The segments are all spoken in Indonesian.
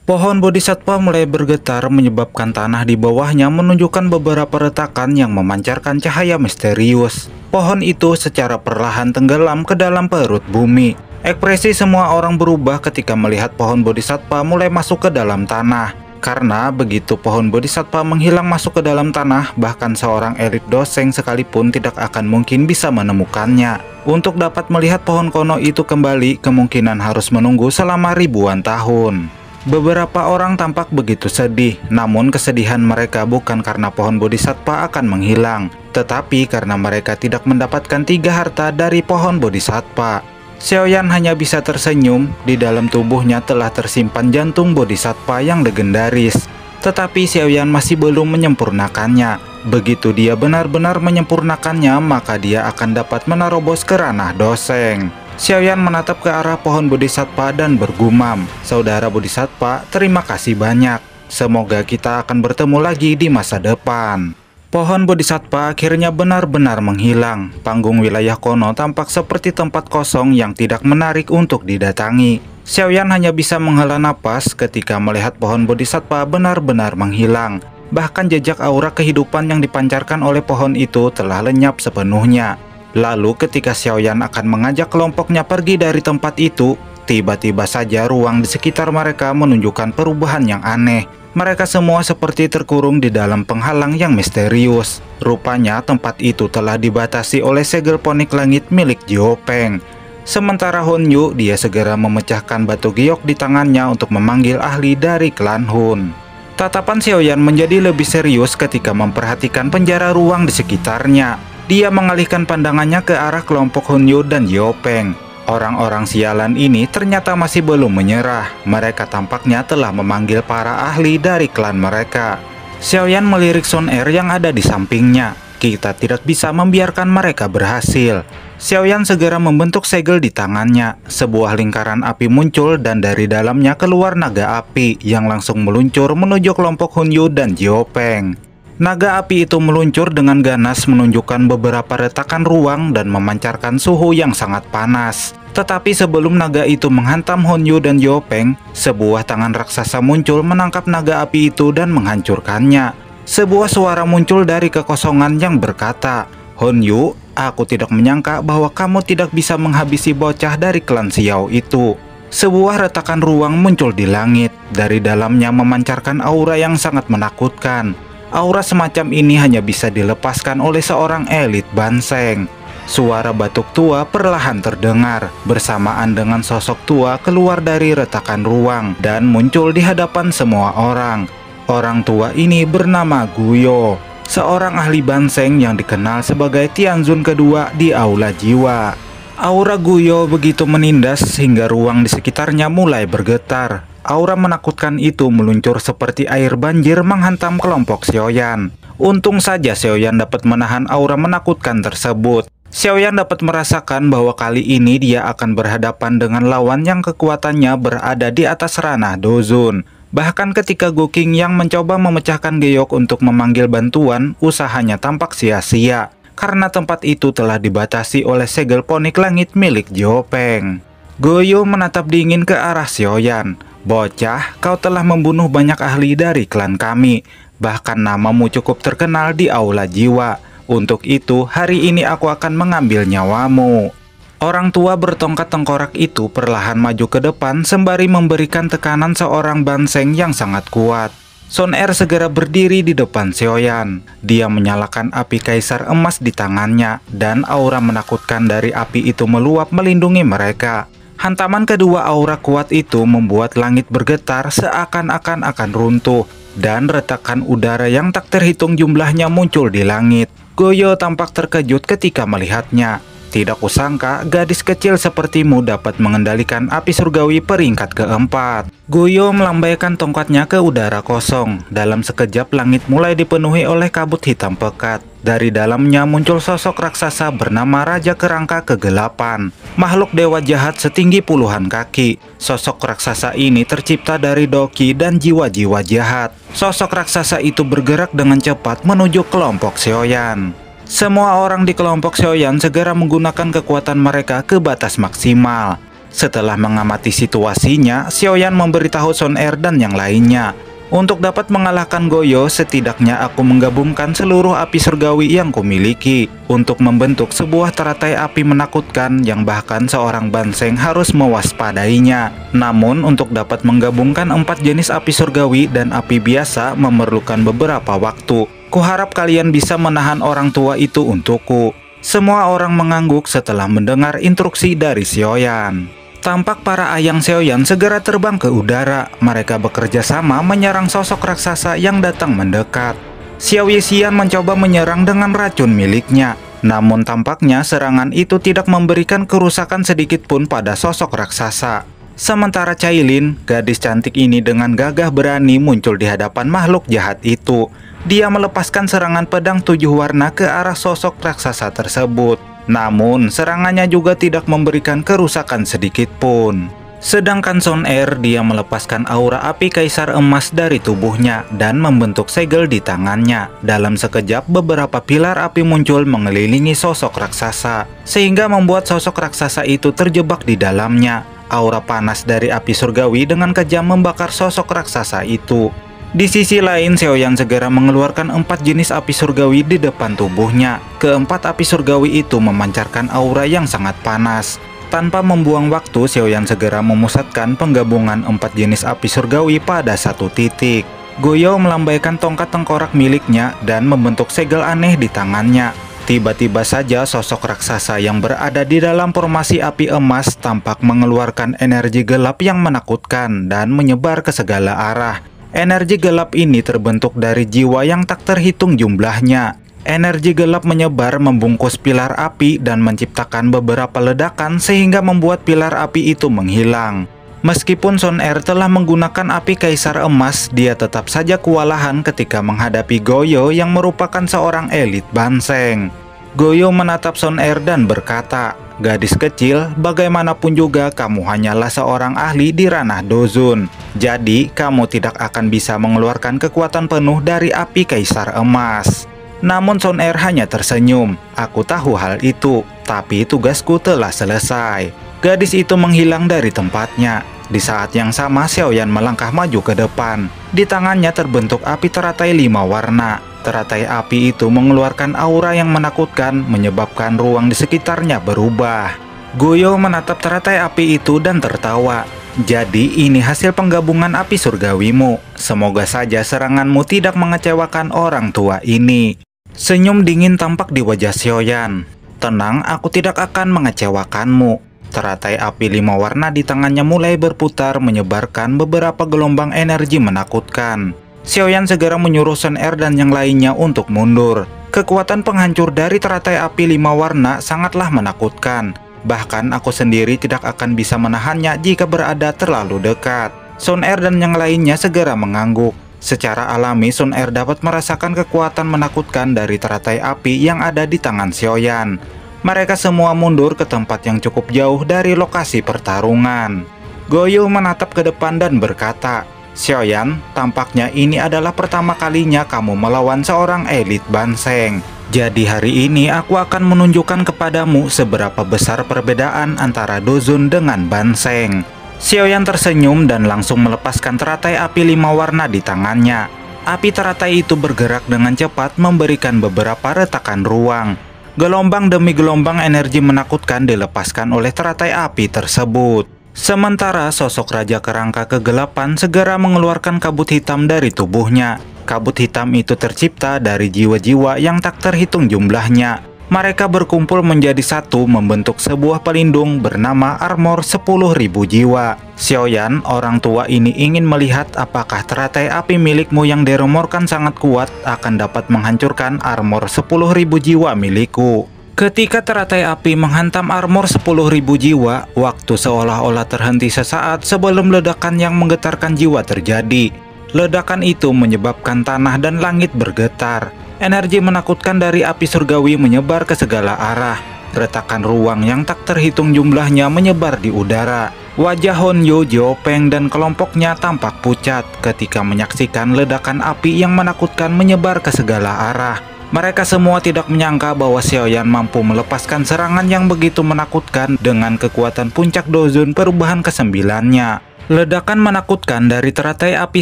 Pohon bodhisattva mulai bergetar menyebabkan tanah di bawahnya menunjukkan beberapa retakan yang memancarkan cahaya misterius. Pohon itu secara perlahan tenggelam ke dalam perut bumi. Ekspresi semua orang berubah ketika melihat pohon bodhisattva mulai masuk ke dalam tanah. Karena begitu pohon bodhisattva menghilang masuk ke dalam tanah, bahkan seorang elit doseng sekalipun tidak akan mungkin bisa menemukannya. Untuk dapat melihat pohon kono itu kembali, kemungkinan harus menunggu selama ribuan tahun. Beberapa orang tampak begitu sedih, namun kesedihan mereka bukan karena pohon bodhisattva akan menghilang, tetapi karena mereka tidak mendapatkan 3 harta dari pohon bodhisattva. Xiaoyan hanya bisa tersenyum, di dalam tubuhnya telah tersimpan jantung bodhisattva yang legendaris. Tetapi Xiaoyan masih belum menyempurnakannya. Begitu dia benar-benar menyempurnakannya, maka dia akan dapat menerobos ke ranah doseng. Xiaoyan menatap ke arah pohon bodhisattva dan bergumam, "Saudara bodhisattva, terima kasih banyak. Semoga kita akan bertemu lagi di masa depan." Pohon bodhisattva akhirnya benar-benar menghilang. Panggung wilayah kono tampak seperti tempat kosong yang tidak menarik untuk didatangi. Xiaoyan hanya bisa menghela napas ketika melihat pohon bodhisattva benar-benar menghilang. Bahkan jejak aura kehidupan yang dipancarkan oleh pohon itu telah lenyap sepenuhnya. Lalu ketika Xiaoyan akan mengajak kelompoknya pergi dari tempat itu, tiba-tiba saja ruang di sekitar mereka menunjukkan perubahan yang aneh. Mereka semua seperti terkurung di dalam penghalang yang misterius. Rupanya tempat itu telah dibatasi oleh segel ponik langit milik Jiopeng. Sementara Honyu, dia segera memecahkan batu giok di tangannya untuk memanggil ahli dari klan Hun. Tatapan Xiaoyan menjadi lebih serius ketika memperhatikan penjara ruang di sekitarnya. Dia mengalihkan pandangannya ke arah kelompok Honyu dan Jiopeng. Orang-orang sialan ini ternyata masih belum menyerah. Mereka tampaknya telah memanggil para ahli dari klan mereka. Xiaoyan melirik Sun Er yang ada di sampingnya. Kita tidak bisa membiarkan mereka berhasil. Xiaoyan segera membentuk segel di tangannya. Sebuah lingkaran api muncul dan dari dalamnya keluar naga api yang langsung meluncur menuju kelompok Honyu dan Jiopeng. Naga api itu meluncur dengan ganas menunjukkan beberapa retakan ruang dan memancarkan suhu yang sangat panas. Tetapi sebelum naga itu menghantam Honyu dan Jiopeng, sebuah tangan raksasa muncul menangkap naga api itu dan menghancurkannya. Sebuah suara muncul dari kekosongan yang berkata, "Honyu, aku tidak menyangka bahwa kamu tidak bisa menghabisi bocah dari klan Xiao itu." Sebuah retakan ruang muncul di langit. Dari dalamnya memancarkan aura yang sangat menakutkan. Aura semacam ini hanya bisa dilepaskan oleh seorang elit banseng. Suara batuk tua perlahan terdengar, bersamaan dengan sosok tua keluar dari retakan ruang dan muncul di hadapan semua orang. Orang tua ini bernama Guyo, seorang ahli banseng yang dikenal sebagai Tianzun kedua di Aula Jiwa. Aura Guyo begitu menindas hingga ruang di sekitarnya mulai bergetar. Aura menakutkan itu meluncur seperti air banjir menghantam kelompok Xiaoyan. Untung saja Xiaoyan dapat menahan aura menakutkan tersebut. Xiaoyan dapat merasakan bahwa kali ini dia akan berhadapan dengan lawan yang kekuatannya berada di atas ranah Dozun. Bahkan ketika Guking yang mencoba memecahkan geok untuk memanggil bantuan, usahanya tampak sia-sia. Karena tempat itu telah dibatasi oleh segel ponik langit milik Jiopeng. Goyo menatap dingin ke arah Xiaoyan. "Bocah, kau telah membunuh banyak ahli dari klan kami. Bahkan namamu cukup terkenal di Aula Jiwa. Untuk itu, hari ini aku akan mengambil nyawamu." Orang tua bertongkat tengkorak itu perlahan maju ke depan sembari memberikan tekanan seorang banseng yang sangat kuat. Sun Er segera berdiri di depan Xiaoyan. Dia menyalakan api kaisar emas di tangannya, dan aura menakutkan dari api itu meluap melindungi mereka. Hantaman kedua aura kuat itu membuat langit bergetar seakan-akan akan runtuh, dan retakan udara yang tak terhitung jumlahnya muncul di langit. Goyo tampak terkejut ketika melihatnya. Tidak kusangka gadis kecil sepertimu dapat mengendalikan api surgawi peringkat keempat. Goyo melambaikan tongkatnya ke udara kosong. Dalam sekejap langit mulai dipenuhi oleh kabut hitam pekat. Dari dalamnya muncul sosok raksasa bernama Raja Kerangka Kegelapan. Makhluk dewa jahat setinggi puluhan kaki. Sosok raksasa ini tercipta dari doki dan jiwa-jiwa jahat. Sosok raksasa itu bergerak dengan cepat menuju kelompok Xiaoyan. Semua orang di kelompok Xiaoyan segera menggunakan kekuatan mereka ke batas maksimal. Setelah mengamati situasinya, Xiaoyan memberitahu Sun Er dan yang lainnya. Untuk dapat mengalahkan Goyo, setidaknya aku menggabungkan seluruh api surgawi yang kumiliki untuk membentuk sebuah teratai api menakutkan yang bahkan seorang Banseng harus mewaspadainya. Namun untuk dapat menggabungkan 4 jenis api surgawi dan api biasa memerlukan beberapa waktu. Kuharap kalian bisa menahan orang tua itu untukku. Semua orang mengangguk setelah mendengar instruksi dari Xiaoyan. Tampak para ayang Xiaoyan segera terbang ke udara. Mereka bekerja sama menyerang sosok raksasa yang datang mendekat. Xiao Yixian mencoba menyerang dengan racun miliknya. Namun tampaknya serangan itu tidak memberikan kerusakan sedikit pun pada sosok raksasa. Sementara Cailin, gadis cantik ini dengan gagah berani muncul di hadapan makhluk jahat itu. Dia melepaskan serangan pedang 7 warna ke arah sosok raksasa tersebut. Namun, serangannya juga tidak memberikan kerusakan sedikit pun. Sedangkan Sun Er, dia melepaskan aura api kaisar emas dari tubuhnya dan membentuk segel di tangannya. Dalam sekejap, beberapa pilar api muncul mengelilingi sosok raksasa, sehingga membuat sosok raksasa itu terjebak di dalamnya. Aura panas dari api surgawi dengan kejam membakar sosok raksasa itu. Di sisi lain, Xiaoyan segera mengeluarkan 4 jenis api surgawi di depan tubuhnya. Keempat api surgawi itu memancarkan aura yang sangat panas. Tanpa membuang waktu, Xiaoyan segera memusatkan penggabungan 4 jenis api surgawi pada satu titik. Goyo melambaikan tongkat tengkorak miliknya dan membentuk segel aneh di tangannya. Tiba-tiba saja sosok raksasa yang berada di dalam formasi api emas tampak mengeluarkan energi gelap yang menakutkan dan menyebar ke segala arah. Energi gelap ini terbentuk dari jiwa yang tak terhitung jumlahnya. Energi gelap menyebar membungkus pilar api dan menciptakan beberapa ledakan sehingga membuat pilar api itu menghilang. Meskipun Sun Er telah menggunakan api kaisar emas, dia tetap saja kewalahan ketika menghadapi Goyo yang merupakan seorang elit Banseng. Goyo menatap Sun Er dan berkata, "Gadis kecil, bagaimanapun juga kamu hanyalah seorang ahli di ranah Dozun. Jadi, kamu tidak akan bisa mengeluarkan kekuatan penuh dari api kaisar emas." Namun Sun Er hanya tersenyum. "Aku tahu hal itu, tapi tugasku telah selesai." Gadis itu menghilang dari tempatnya. Di saat yang sama, Xiaoyan melangkah maju ke depan. Di tangannya terbentuk api teratai 5 warna. Teratai api itu mengeluarkan aura yang menakutkan, menyebabkan ruang di sekitarnya berubah. Goyo menatap teratai api itu dan tertawa. "Jadi ini hasil penggabungan api surgawimu. Semoga saja seranganmu tidak mengecewakan orang tua ini." Senyum dingin tampak di wajah Xiaoyan. "Tenang, aku tidak akan mengecewakanmu." Teratai api 5 warna di tangannya mulai berputar, menyebarkan beberapa gelombang energi menakutkan. Xiaoyan segera menyuruh Sun Er dan yang lainnya untuk mundur. Kekuatan penghancur dari teratai api 5 warna sangatlah menakutkan. Bahkan aku sendiri tidak akan bisa menahannya jika berada terlalu dekat. Sun Er dan yang lainnya segera mengangguk. Secara alami, Sun Er dapat merasakan kekuatan menakutkan dari teratai api yang ada di tangan Xiaoyan. Mereka semua mundur ke tempat yang cukup jauh dari lokasi pertarungan. Goyo menatap ke depan dan berkata, "Xiaoyan, tampaknya ini adalah pertama kalinya kamu melawan seorang elit Banseng. Jadi hari ini aku akan menunjukkan kepadamu seberapa besar perbedaan antara Dozun dengan Banseng." Xiaoyan tersenyum dan langsung melepaskan teratai api 5 warna di tangannya. Api teratai itu bergerak dengan cepat memberikan beberapa retakan ruang. Gelombang demi gelombang energi menakutkan dilepaskan oleh teratai api tersebut. Sementara sosok Raja Kerangka Kegelapan segera mengeluarkan kabut hitam dari tubuhnya. Kabut hitam itu tercipta dari jiwa-jiwa yang tak terhitung jumlahnya. Mereka berkumpul menjadi satu membentuk sebuah pelindung bernama armor 10.000 jiwa. Xiaoyan, orang tua ini ingin melihat apakah teratai api milikmu yang diremorkan sangat kuat akan dapat menghancurkan armor 10.000 jiwa milikku. Ketika teratai api menghantam armor 10.000 jiwa, waktu seolah-olah terhenti sesaat sebelum ledakan yang menggetarkan jiwa terjadi. Ledakan itu menyebabkan tanah dan langit bergetar. Energi menakutkan dari api surgawi menyebar ke segala arah. Retakan ruang yang tak terhitung jumlahnya menyebar di udara. Wajah Honyo, Jiopeng, dan kelompoknya tampak pucat ketika menyaksikan ledakan api yang menakutkan menyebar ke segala arah. Mereka semua tidak menyangka bahwa Xiaoyan mampu melepaskan serangan yang begitu menakutkan dengan kekuatan puncak Dozun perubahan ke-9-nya. Ledakan menakutkan dari teratai api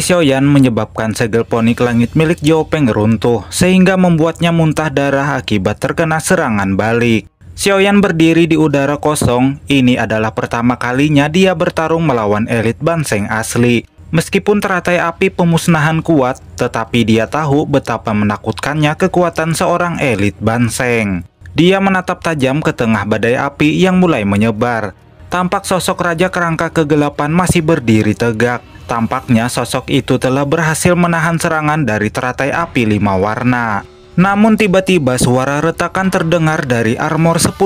Xiaoyan menyebabkan segel ponik langit milik Jiopeng runtuh, sehingga membuatnya muntah darah akibat terkena serangan balik. Xiaoyan berdiri di udara kosong. Ini adalah pertama kalinya dia bertarung melawan elit Banseng asli. Meskipun teratai api pemusnahan kuat, tetapi dia tahu betapa menakutkannya kekuatan seorang elit Banseng. Dia menatap tajam ke tengah badai api yang mulai menyebar. Tampak sosok Raja Kerangka Kegelapan masih berdiri tegak. Tampaknya sosok itu telah berhasil menahan serangan dari teratai api 5 warna. Namun tiba-tiba suara retakan terdengar dari armor 10.000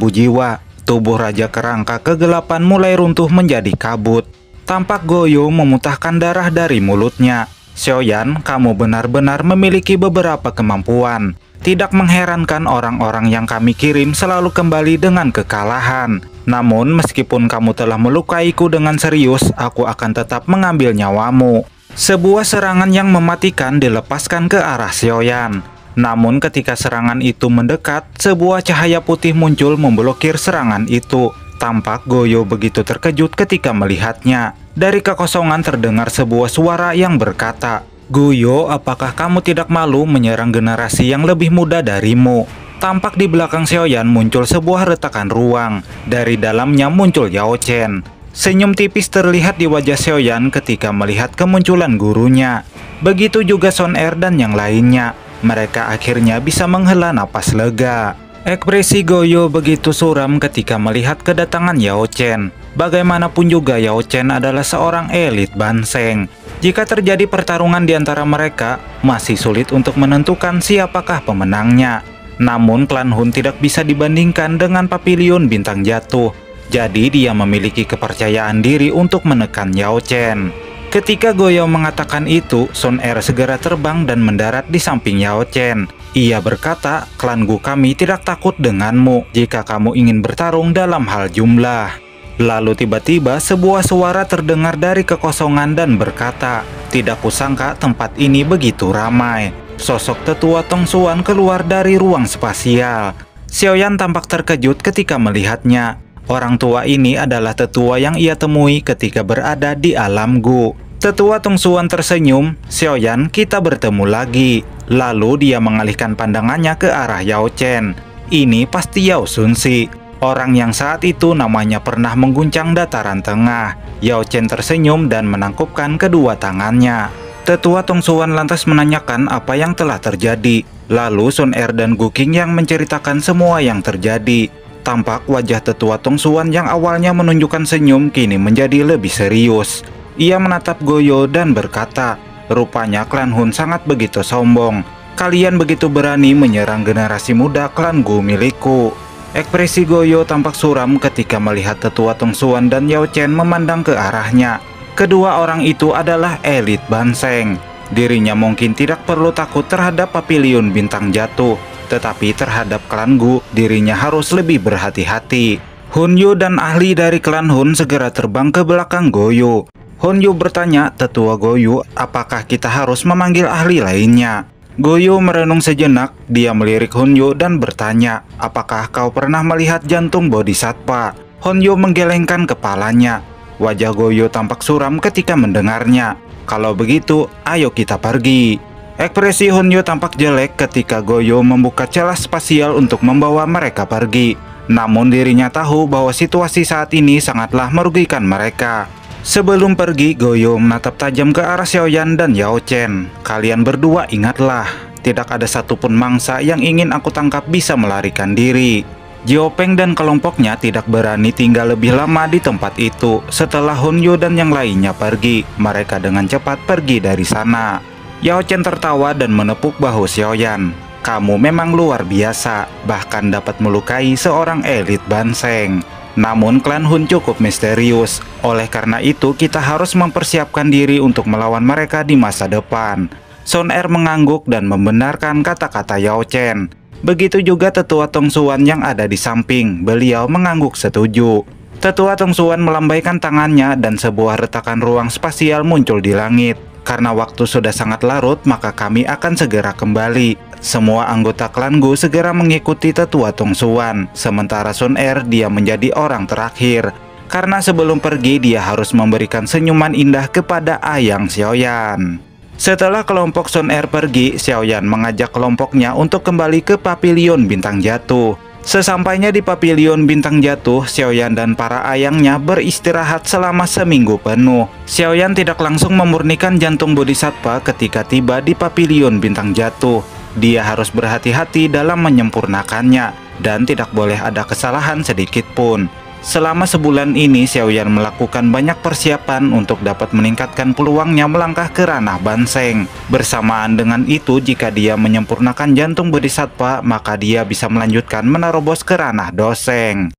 jiwa. Tubuh Raja Kerangka Kegelapan mulai runtuh menjadi kabut. Tampak Goyo memuntahkan darah dari mulutnya. Xiaoyan, kamu benar-benar memiliki beberapa kemampuan. Tidak mengherankan orang-orang yang kami kirim selalu kembali dengan kekalahan. Namun meskipun kamu telah melukaiku dengan serius, aku akan tetap mengambil nyawamu. Sebuah serangan yang mematikan dilepaskan ke arah Xiaoyan. Namun ketika serangan itu mendekat, sebuah cahaya putih muncul memblokir serangan itu. Tampak Goyo begitu terkejut ketika melihatnya. Dari kekosongan terdengar sebuah suara yang berkata, "Goyo, apakah kamu tidak malu menyerang generasi yang lebih muda darimu?" Tampak di belakang Xiaoyan muncul sebuah retakan ruang. Dari dalamnya muncul Yao Chen. Senyum tipis terlihat di wajah Xiaoyan ketika melihat kemunculan gurunya. Begitu juga Sun Er dan yang lainnya. Mereka akhirnya bisa menghela napas lega. Ekspresi Goyo begitu suram ketika melihat kedatangan Yao Chen. Bagaimanapun juga Yao Chen adalah seorang elit Banseng. Jika terjadi pertarungan di antara mereka, masih sulit untuk menentukan siapakah pemenangnya. Namun klan Hun tidak bisa dibandingkan dengan Papiliun Bintang Jatuh. Jadi dia memiliki kepercayaan diri untuk menekan Yao Chen. Ketika Goyo mengatakan itu, Sun Er segera terbang dan mendarat di samping Yao Chen. Ia berkata, "Klan Gu kami tidak takut denganmu jika kamu ingin bertarung dalam hal jumlah." Lalu tiba-tiba sebuah suara terdengar dari kekosongan dan berkata, "Tidak kusangka tempat ini begitu ramai." Sosok tetua Tong Xuan keluar dari ruang spasial. Xiaoyan tampak terkejut ketika melihatnya. Orang tua ini adalah tetua yang ia temui ketika berada di alam Gu. Tetua Tong Xuan tersenyum, "Xiaoyan, kita bertemu lagi." Lalu dia mengalihkan pandangannya ke arah Yao Chen. Ini pasti Yao Xunzi, orang yang saat itu namanya pernah mengguncang dataran tengah. Yao Chen tersenyum dan menangkupkan kedua tangannya. Tetua Tong Xuan lantas menanyakan apa yang telah terjadi. Lalu Sun Er dan Gu Qing yang menceritakan semua yang terjadi. Tampak wajah tetua Tong Xuan yang awalnya menunjukkan senyum kini menjadi lebih serius. Ia menatap Goyo dan berkata, "Rupanya klan Hun sangat begitu sombong. Kalian begitu berani menyerang generasi muda klan Gu milikku." Ekspresi Goyo tampak suram ketika melihat tetua Tong Xuan dan Yao Chen memandang ke arahnya. Kedua orang itu adalah elit Banseng. Dirinya mungkin tidak perlu takut terhadap Papiliun Bintang Jatuh, tetapi terhadap klan Gu, dirinya harus lebih berhati-hati. Hun Yu dan ahli dari klan Hun segera terbang ke belakang Goyo. Hun Yu bertanya, "Tetua Goyo, apakah kita harus memanggil ahli lainnya?" Goyo merenung sejenak. Dia melirik Hun Yu dan bertanya, "Apakah kau pernah melihat jantung Bodhisattva?" Hun Yu menggelengkan kepalanya. Wajah Goyo tampak suram ketika mendengarnya. "Kalau begitu, ayo kita pergi." Ekspresi Hun Yu tampak jelek ketika Goyo membuka celah spasial untuk membawa mereka pergi. Namun dirinya tahu bahwa situasi saat ini sangatlah merugikan mereka. Sebelum pergi, Goyo menatap tajam ke arah Xiaoyan dan Yao Chen. "Kalian berdua ingatlah, tidak ada satupun mangsa yang ingin aku tangkap bisa melarikan diri." Jiopeng dan kelompoknya tidak berani tinggal lebih lama di tempat itu. Setelah Hun Yu dan yang lainnya pergi, mereka dengan cepat pergi dari sana. Yao Chen tertawa dan menepuk bahu Xiaoyan. "Kamu memang luar biasa, bahkan dapat melukai seorang elit Banseng. Namun klan Hun cukup misterius. Oleh karena itu kita harus mempersiapkan diri untuk melawan mereka di masa depan." Sun Er mengangguk dan membenarkan kata-kata Yao Chen. Begitu juga tetua Tong Xuan yang ada di samping. Beliau mengangguk setuju. Tetua Tong Xuan melambaikan tangannya dan sebuah retakan ruang spasial muncul di langit. "Karena waktu sudah sangat larut, maka kami akan segera kembali. Semua anggota klan Gu segera mengikuti tetua Tongsuan, sementara Sun Er dia menjadi orang terakhir. Karena sebelum pergi dia harus memberikan senyuman indah kepada Ayang Xiaoyan. Setelah kelompok Sun Er pergi, Xiaoyan mengajak kelompoknya untuk kembali ke Pavilion Bintang Jatuh. Sesampainya di Pavilion Bintang Jatuh, Xiaoyan dan para ayangnya beristirahat selama seminggu penuh. Xiaoyan tidak langsung memurnikan jantung bodhisattva ketika tiba di Pavilion Bintang Jatuh. Dia harus berhati-hati dalam menyempurnakannya, dan tidak boleh ada kesalahan sedikit pun. Selama sebulan ini, Xiaoyan melakukan banyak persiapan untuk dapat meningkatkan peluangnya melangkah ke ranah Banseng. Bersamaan dengan itu, jika dia menyempurnakan jantung bodhisattva, maka dia bisa melanjutkan menerobos ke ranah Doseng.